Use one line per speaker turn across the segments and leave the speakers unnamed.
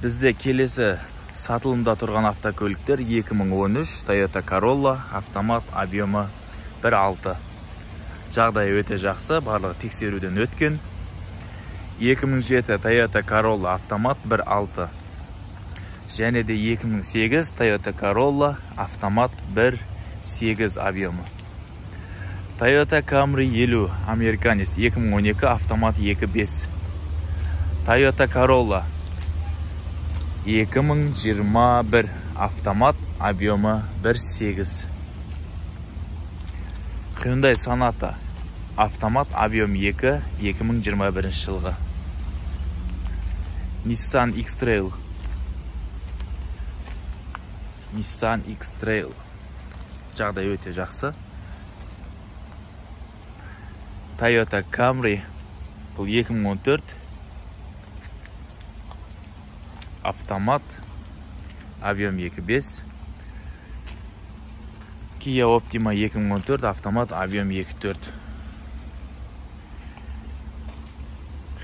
Бізде келесі сатылымда тұрған автокөліктер 2013 Toyota Corolla, автомат, объемы 1.6. Жағдай өте жақсы, барлығы тексеруден өткен. 2007 Toyota Corolla, автомат, 1.6. Және де 2008 Toyota Corolla, автомат, 1.8 объемы. Toyota Camry 50, Американец, 2012, автомат, 2.5. Toyota Corolla 2021, автомат, объемы 1.8. Hyundai Sonata, автомат, объем 2, 2021 жылғы. Nissan X-Trail, жағдай өте жақсы. Toyota Camry, бұл 2014, автомат, объем 2.5. Kia Optima 2014, автомат, объем 2.4.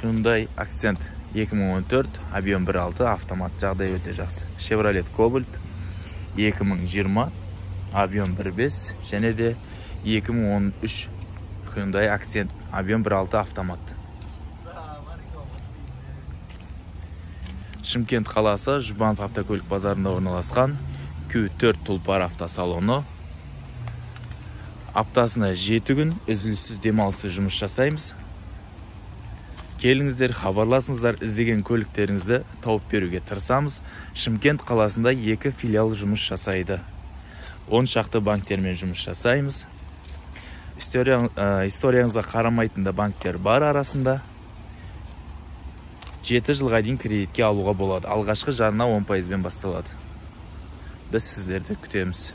Hyundai Accent 2014, объем 1.6, автомат, жағдай өте жақсы. Chevrolet Cobalt 2020, объем 1.5, және де 2013 Hyundai Accent, объем 1.6, автомат. Шымкент қаласы Жұбанов автокөлік базарында орналасқан Q4 тұлпар автосалоны. Аптасына 7 күн үзіліссіз демалыссыз жұмыс жасаймыз. Келіңіздер, хабарласыңыздар, іздеген көліктеріңізді тауып беруге тырысамыз. Шымкент қаласында 2 филиал жұмыс жасайды. 10 шақты банктермен жұмыс жасаймыз. Историяңызға қарамайтында банктер бар арасында. 7 жылға дейін кредитке алуға болады. Алғашқы жарна 10%-бен басталады. Біз сіздерді күтеміз.